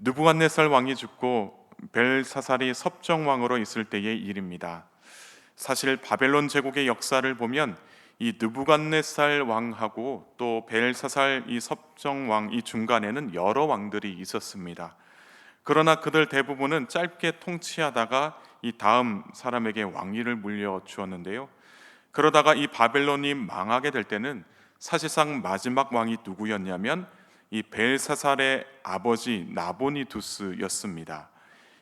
느부갓네살 왕이 죽고 벨사살이 섭정왕으로 있을 때의 일입니다. 사실 바벨론 제국의 역사를 보면 이 느부갓네살 왕하고 또 벨사살 이 섭정왕 이 중간에는 여러 왕들이 있었습니다. 그러나 그들 대부분은 짧게 통치하다가 이 다음 사람에게 왕위를 물려주었는데요. 그러다가 이 바벨론이 망하게 될 때는 사실상 마지막 왕이 누구였냐면 이 벨사살의 아버지 나보니두스였습니다.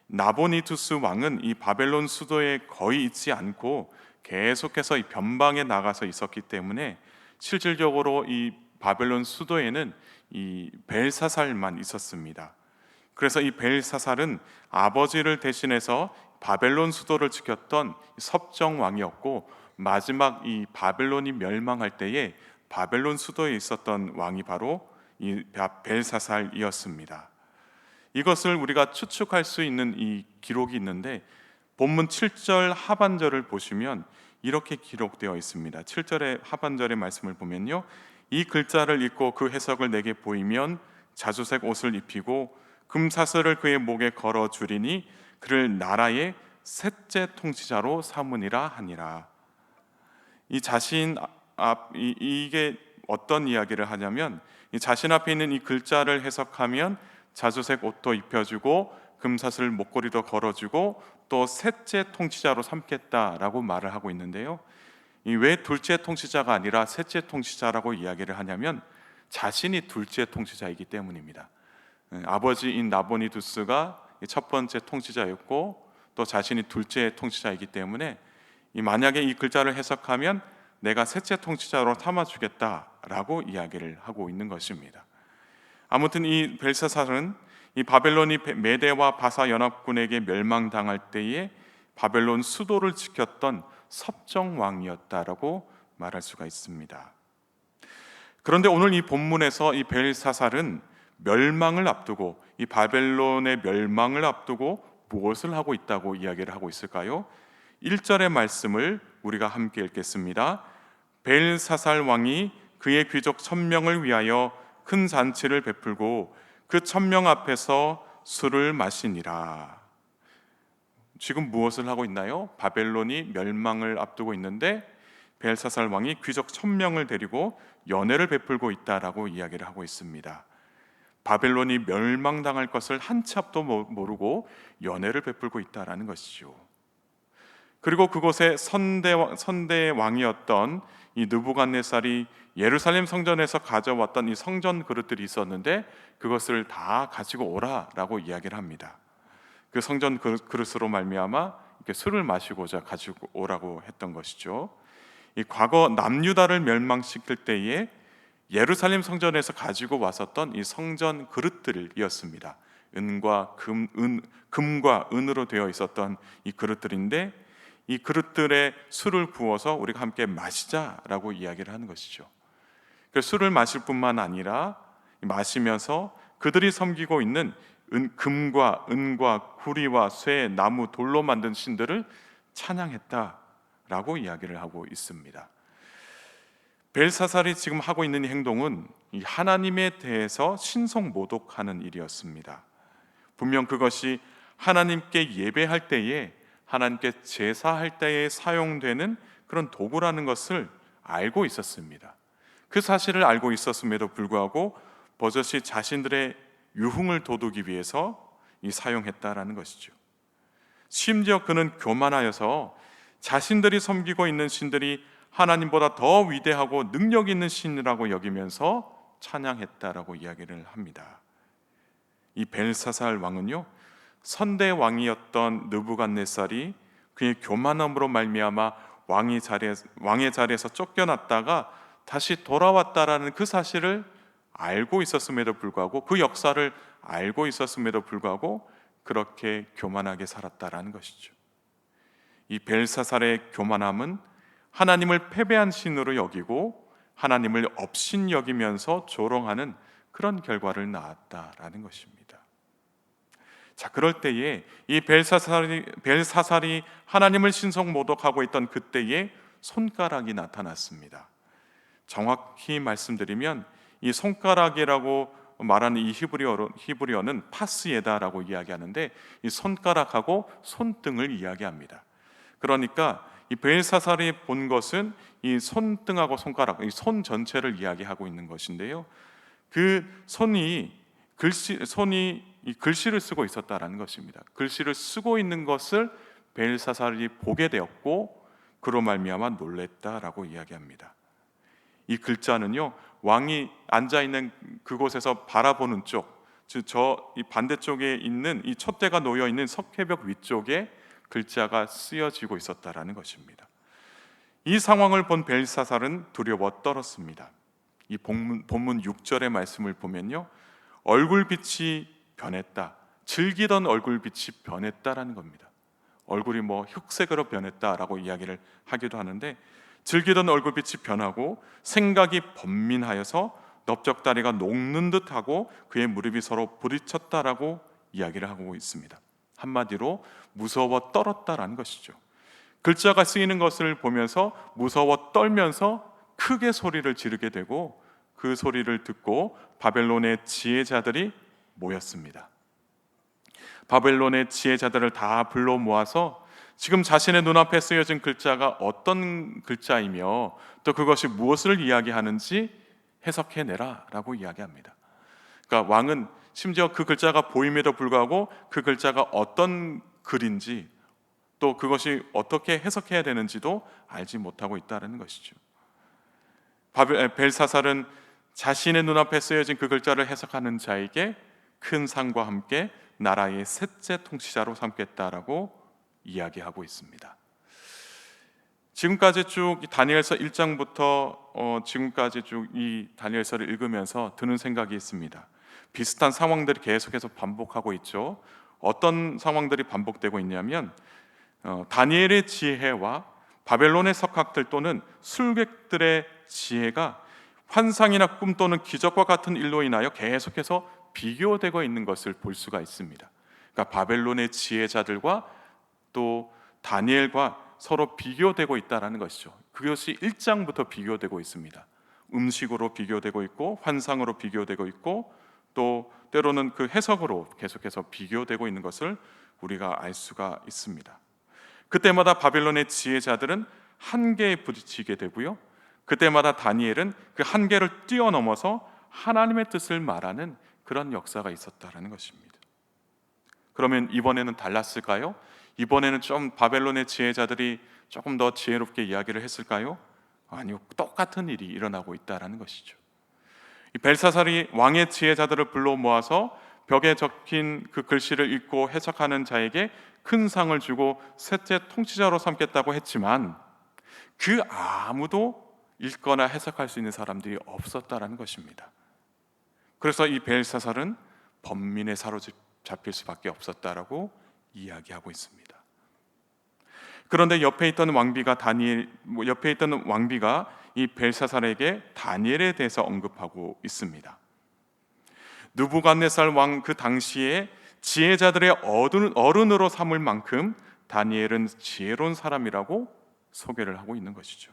나보니두스 왕은 이 바벨론 수도에 거의 있지 않고 계속해서 이 변방에 나가서 있었기 때문에 실질적으로 이 바벨론 수도에는 이 벨사살만 있었습니다. 그래서 이 벨사살은 아버지를 대신해서 바벨론 수도를 지켰던 섭정 왕이었고, 마지막 이 바벨론이 멸망할 때에 바벨론 수도에 있었던 왕이 바로 이 벨사살이었습니다. 이것을 우리가 추측할 수 있는 이 기록이 있는데, 본문 7절 하반절을 보시면 이렇게 기록되어 있습니다. 7절의 하반절의 말씀을 보면요, 이 글자를 읽고 그 해석을 내게 보이면 자주색 옷을 입히고 금사슬을 그의 목에 걸어 주리니 그를 나라의 셋째 통치자로 삼으니라 하니라. 이 자신 이게 어떤 이야기를 하냐면, 이 자신 앞에 있는 이 글자를 해석하면 자주색 옷도 입혀주고 금사슬 목걸이도 걸어주고 또 셋째 통치자로 삼겠다라고 말을 하고 있는데요. 이 왜 둘째 통치자가 아니라 셋째 통치자라고 이야기를 하냐면 자신이 둘째 통치자이기 때문입니다. 아버지인 나보니두스가 첫 번째 통치자였고 또 자신이 둘째 통치자이기 때문에 만약에 이 글자를 해석하면 내가 셋째 통치자로 삼아주겠다라고 이야기를 하고 있는 것입니다. 아무튼 이 벨사살은 이 바벨론이 메대와 바사 연합군에게 멸망당할 때에 바벨론 수도를 지켰던 섭정왕이었다라고 말할 수가 있습니다. 그런데 오늘 이 본문에서 이 벨사살은 멸망을 앞두고, 이 바벨론의 멸망을 앞두고 무엇을 하고 있다고 이야기를 하고 있을까요? 1절의 말씀을 우리가 함께 읽겠습니다. 벨사살 왕이 그의 귀족 1000명을 위하여 큰 잔치를 베풀고 그 1000명 앞에서 술을 마시니라. 지금 무엇을 하고 있나요? 바벨론이 멸망을 앞두고 있는데 벨사살 왕이 귀족 1000명을 데리고 연회를 베풀고 있다라고 이야기를 하고 있습니다. 바벨론이 멸망당할 것을 한치 앞도 모르고 연회를 베풀고 있다라는 것이죠. 그리고 그곳에 선대 왕이었던 이 느부갓네살이 예루살렘 성전에서 가져왔던 이 성전 그릇들이 있었는데 그것을 다 가지고 오라라고 이야기를 합니다. 그 성전 그릇으로 말미암아 이렇게 술을 마시고자 가지고 오라고 했던 것이죠. 이 과거 남유다를 멸망시킬 때에 예루살렘 성전에서 가지고 왔었던 이 성전 그릇들이었습니다. 금과 은으로 되어 있었던 이 그릇들인데 이 그릇들에 술을 부어서 우리가 함께 마시자라고 이야기를 하는 것이죠. 술을 마실 뿐만 아니라 마시면서 그들이 섬기고 있는 금과 은과 구리와 쇠, 나무, 돌로 만든 신들을 찬양했다라고 이야기를 하고 있습니다. 벨사살이 지금 하고 있는 이 행동은 이 하나님에 대해서 신성모독하는 일이었습니다. 분명 그것이 하나님께 예배할 때에, 하나님께 제사할 때에 사용되는 그런 도구라는 것을 알고 있었습니다. 그 사실을 알고 있었음에도 불구하고 버젓이 자신들의 유흥을 돋우기 위해서 사용했다라는 것이죠. 심지어 그는 교만하여서 자신들이 섬기고 있는 신들이 하나님보다 더 위대하고 능력 있는 신이라고 여기면서 찬양했다라고 이야기를 합니다. 이 벨사살 왕은요, 선대 왕이었던 느부갓네살이 그의 교만함으로 말미암아 왕의 자리에서 쫓겨났다가 다시 돌아왔다라는 그 사실을 알고 있었음에도 불구하고, 그 역사를 알고 있었음에도 불구하고 그렇게 교만하게 살았다라는 것이죠. 이 벨사살의 교만함은 하나님을 패배한 신으로 여기고 하나님을 업신 여기면서 조롱하는 그런 결과를 낳았다라는 것입니다. 자, 그럴 때에 이 벨사살이 하나님을 신성모독하고 있던 그때에 손가락이 나타났습니다. 정확히 말씀드리면 이 손가락이라고 말하는 이 히브리어는 파스예다라고 이야기하는데 이 손가락하고 손등을 이야기합니다. 그러니까 이 벨사살이 본 것은 이 손등하고 손가락, 이 손 전체를 이야기하고 있는 것인데요. 그 손이 이 글씨를 쓰고 있었다라는 것입니다. 글씨를 쓰고 있는 것을 벨사살이 보게 되었고 그로 말미암아 놀랬다라고 이야기합니다. 이 글자는요, 왕이 앉아 있는 그곳에서 바라보는 쪽, 즉 저 이 반대쪽에 있는 이 촛대가 놓여 있는 석회벽 위쪽에 글자가 쓰여지고 있었다라는 것입니다. 이 상황을 본 벨사살은 두려워 떨었습니다. 이 본문 6절의 말씀을 보면요, 얼굴빛이 변했다, 즐기던 얼굴빛이 변했다라는 겁니다. 얼굴이 뭐 흑색으로 변했다라고 이야기를 하기도 하는데, 즐기던 얼굴빛이 변하고 생각이 번민하여서 넓적다리가 녹는 듯하고 그의 무릎이 서로 부딪혔다라고 이야기를 하고 있습니다. 한마디로 무서워 떨었다라는 것이죠. 글자가 쓰이는 것을 보면서 무서워 떨면서 크게 소리를 지르게 되고, 그 소리를 듣고 바벨론의 지혜자들이 모였습니다. 바벨론의 지혜자들을 다 불러 모아서 지금 자신의 눈앞에 쓰여진 글자가 어떤 글자이며 또 그것이 무엇을 이야기하는지 해석해내라 라고 이야기합니다. 그러니까 왕은 심지어 그 글자가 보임에도 불구하고 그 글자가 어떤 글인지 또 그것이 어떻게 해석해야 되는지도 알지 못하고 있다는 것이죠. 벨사살은 자신의 눈앞에 쓰여진 그 글자를 해석하는 자에게 큰 상과 함께 나라의 셋째 통치자로 삼겠다라고 이야기하고 있습니다. 지금까지 쭉 다니엘서 1장부터 지금까지 쭉 이 다니엘서를 읽으면서 드는 생각이 있습니다. 비슷한 상황들이 계속해서 반복하고 있죠. 어떤 상황들이 반복되고 있냐면 다니엘의 지혜와 바벨론의 석학들 또는 술객들의 지혜가 환상이나 꿈 또는 기적과 같은 일로 인하여 계속해서 비교되고 있는 것을 볼 수가 있습니다. 그러니까 바벨론의 지혜자들과 또 다니엘과 서로 비교되고 있다는 것이죠. 그것이 1장부터 비교되고 있습니다. 음식으로 비교되고 있고 환상으로 비교되고 있고 또 때로는 그 해석으로 계속해서 비교되고 있는 것을 우리가 알 수가 있습니다. 그때마다 바벨론의 지혜자들은 한계에 부딪히게 되고요, 그때마다 다니엘은 그 한계를 뛰어넘어서 하나님의 뜻을 말하는 그런 역사가 있었다라는 것입니다. 그러면 이번에는 달랐을까요? 이번에는 좀 바벨론의 지혜자들이 조금 더 지혜롭게 이야기를 했을까요? 아니요, 똑같은 일이 일어나고 있다라는 것이죠. 이 벨사살이 왕의 지혜자들을 불러 모아서 벽에 적힌 그 글씨를 읽고 해석하는 자에게 큰 상을 주고 셋째 통치자로 삼겠다고 했지만 그 아무도 읽거나 해석할 수 있는 사람들이 없었다라는 것입니다. 그래서 이 벨사살은 번민에 사로잡힐 수밖에 없었다라고 이야기하고 있습니다. 그런데 옆에 있던 왕비가 이 벨사살에게 다니엘에 대해서 언급하고 있습니다. 느부갓네살 왕 그 당시에 지혜자들의 어른으로 삼을 만큼 다니엘은 지혜로운 사람이라고 소개를 하고 있는 것이죠.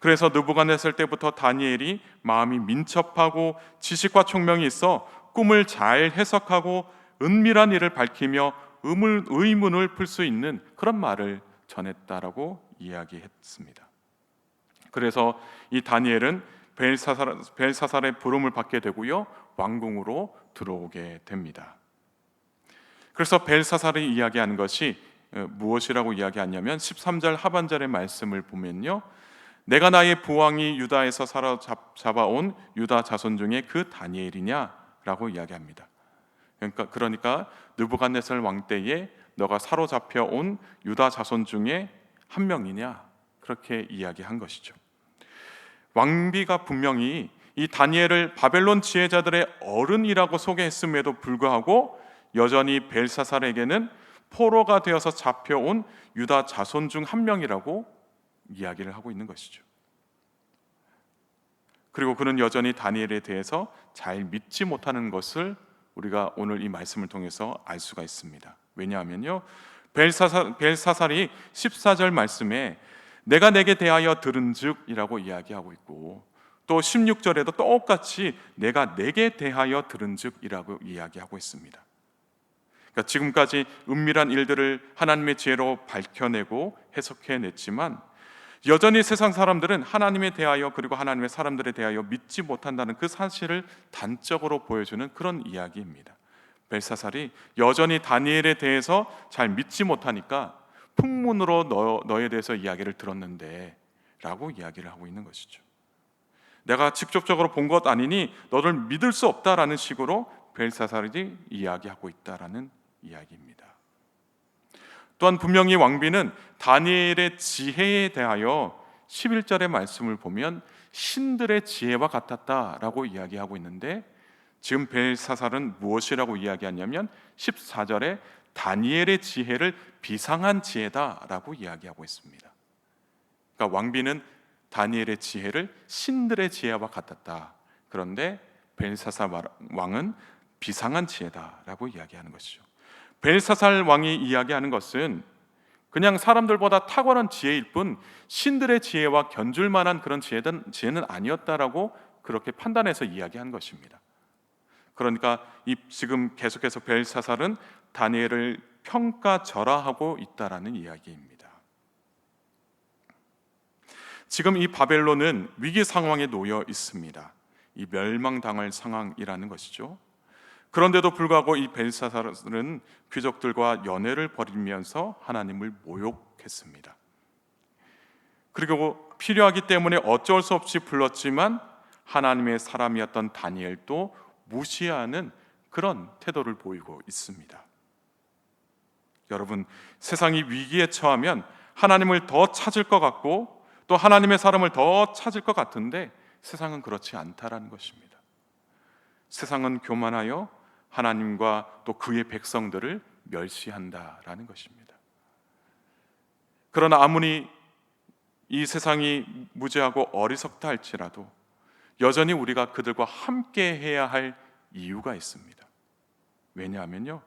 그래서 느부갓네살 때부터 다니엘이 마음이 민첩하고 지식과 총명이 있어 꿈을 잘 해석하고 은밀한 일을 밝히며 의문을 풀 수 있는 그런 말을 전했다라고 이야기했습니다. 그래서 이 다니엘은 벨사살의 부름을 받게 되고요, 왕궁으로 들어오게 됩니다. 그래서 벨사살이 이야기하는 것이 무엇이라고 이야기하냐면 13절 하반절의 말씀을 보면요, 내가 나의 부왕이 유다에서 사로잡아온 유다 자손 중에 그 다니엘이냐라고 이야기합니다. 그러니까 느부갓네살 왕 때에 너가 사로잡혀 온 유다 자손 중에 한 명이냐, 그렇게 이야기한 것이죠. 왕비가 분명히 이 다니엘을 바벨론 지혜자들의 어른이라고 소개했음에도 불구하고 여전히 벨사살에게는 포로가 되어서 잡혀온 유다 자손 중 한 명이라고 이야기를 하고 있는 것이죠. 그리고 그는 여전히 다니엘에 대해서 잘 믿지 못하는 것을 우리가 오늘 이 말씀을 통해서 알 수가 있습니다. 왜냐하면요, 벨사살이 14절 말씀에 내가 내게 대하여 들은즉이라고 이야기하고 있고, 또 16절에도 똑같이 내가 내게 대하여 들은즉이라고 이야기하고 있습니다. 그러니까 지금까지 은밀한 일들을 하나님의 지혜로 밝혀내고 해석해냈지만 여전히 세상 사람들은 하나님에 대하여 그리고 하나님의 사람들에 대하여 믿지 못한다는 그 사실을 단적으로 보여주는 그런 이야기입니다. 벨사살이 여전히 다니엘에 대해서 잘 믿지 못하니까 풍문으로 너에 대해서 이야기를 들었는데 라고 이야기를 하고 있는 것이죠. 내가 직접적으로 본 것 아니니 너를 믿을 수 없다라는 식으로 벨사살이 이야기하고 있다라는 이야기입니다. 또한 분명히 왕비는 다니엘의 지혜에 대하여 11절의 말씀을 보면 신들의 지혜와 같았다라고 이야기하고 있는데 지금 벨사살은 무엇이라고 이야기하냐면 14절에 다니엘의 지혜를 비상한 지혜다라고 이야기하고 있습니다. 그러니까 왕비는 다니엘의 지혜를 신들의 지혜와 같았다. 그런데 벨사살 왕은 비상한 지혜다라고 이야기하는 것이죠. 벨사살 왕이 이야기하는 것은 그냥 사람들보다 탁월한 지혜일 뿐 신들의 지혜와 견줄 만한 그런 지혜는 아니었다라고 그렇게 판단해서 이야기한 것입니다. 그러니까 지금 계속해서 벨사살은 다니엘을 평가절하하고 있다라는 이야기입니다. 지금 이 바벨론은 위기 상황에 놓여 있습니다. 이 멸망당할 상황이라는 것이죠. 그런데도 불구하고 이 벨사살은 귀족들과 연애를 벌이면서 하나님을 모욕했습니다. 그리고 필요하기 때문에 어쩔 수 없이 불렀지만 하나님의 사람이었던 다니엘도 무시하는 그런 태도를 보이고 있습니다. 여러분, 세상이 위기에 처하면 하나님을 더 찾을 것 같고 또 하나님의 사람을 더 찾을 것 같은데 세상은 그렇지 않다라는 것입니다. 세상은 교만하여 하나님과 또 그의 백성들을 멸시한다라는 것입니다. 그러나 아무리 이 세상이 무지하고 어리석다 할지라도 여전히 우리가 그들과 함께 해야 할 이유가 있습니다. 왜냐하면요,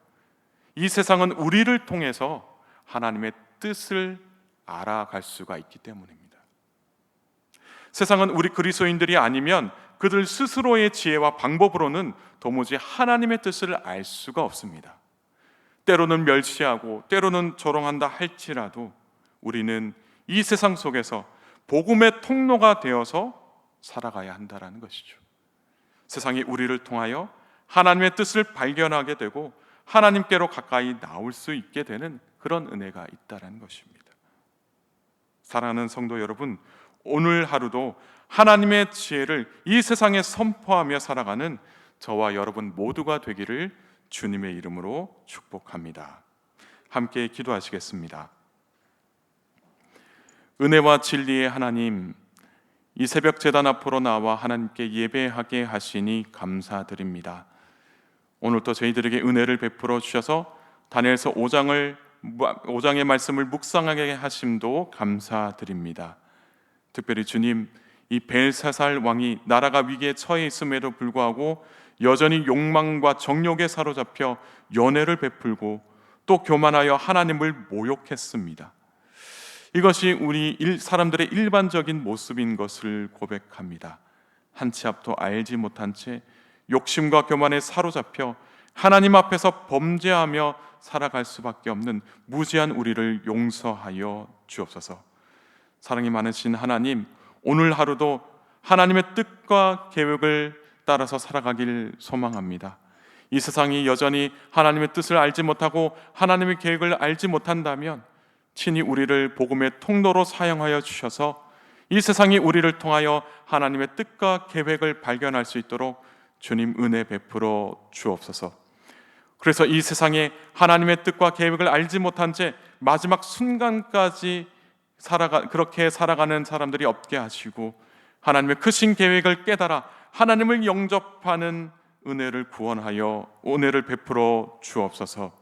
이 세상은 우리를 통해서 하나님의 뜻을 알아갈 수가 있기 때문입니다. 세상은 우리 그리스도인들이 아니면 그들 스스로의 지혜와 방법으로는 도무지 하나님의 뜻을 알 수가 없습니다. 때로는 멸시하고 때로는 조롱한다 할지라도 우리는 이 세상 속에서 복음의 통로가 되어서 살아가야 한다는 것이죠. 세상이 우리를 통하여 하나님의 뜻을 발견하게 되고 하나님께로 가까이 나올 수 있게 되는 그런 은혜가 있다는 것입니다. 사랑하는 성도 여러분, 오늘 하루도 하나님의 지혜를 이 세상에 선포하며 살아가는 저와 여러분 모두가 되기를 주님의 이름으로 축복합니다. 함께 기도하시겠습니다. 은혜와 진리의 하나님, 이 새벽 제단 앞으로 나와 하나님께 예배하게 하시니 감사드립니다. 오늘도 저희들에게 은혜를 베풀어 주셔서 다니엘서 5장의 말씀을 묵상하게 하심도 감사드립니다. 특별히 주님, 이 벨사살 왕이 나라가 위기에 처해 있음에도 불구하고 여전히 욕망과 정욕에 사로잡혀 연애를 베풀고 또 교만하여 하나님을 모욕했습니다. 이것이 우리 사람들의 일반적인 모습인 것을 고백합니다. 한 치 앞도 알지 못한 채 욕심과 교만에 사로잡혀 하나님 앞에서 범죄하며 살아갈 수밖에 없는 무지한 우리를 용서하여 주옵소서. 사랑이 많으신 하나님, 오늘 하루도 하나님의 뜻과 계획을 따라서 살아가길 소망합니다. 이 세상이 여전히 하나님의 뜻을 알지 못하고 하나님의 계획을 알지 못한다면 친히 우리를 복음의 통로로 사용하여 주셔서 이 세상이 우리를 통하여 하나님의 뜻과 계획을 발견할 수 있도록 주님 은혜 베풀어 주옵소서. 그래서 이 세상에 하나님의 뜻과 계획을 알지 못한 채 마지막 순간까지 그렇게 살아가는 사람들이 없게 하시고 하나님의 크신 계획을 깨달아 하나님을 영접하는 은혜를 베풀어 주옵소서.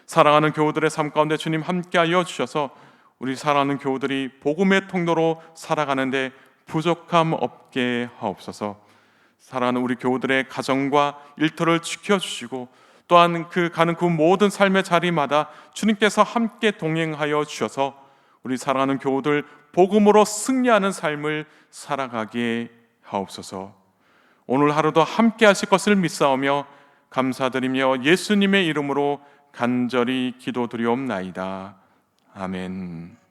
사랑하는 교우들의 삶 가운데 주님 함께하여 주셔서 우리 사랑하는 교우들이 복음의 통로로 살아가는데 부족함 없게 하옵소서. 사랑하는 우리 교우들의 가정과 일터를 지켜주시고 또한 가는 그 모든 삶의 자리마다 주님께서 함께 동행하여 주셔서 우리 사랑하는 교우들 복음으로 승리하는 삶을 살아가게 하옵소서. 오늘 하루도 함께 하실 것을 믿사오며 감사드리며 예수님의 이름으로 간절히 기도드리옵나이다. 아멘.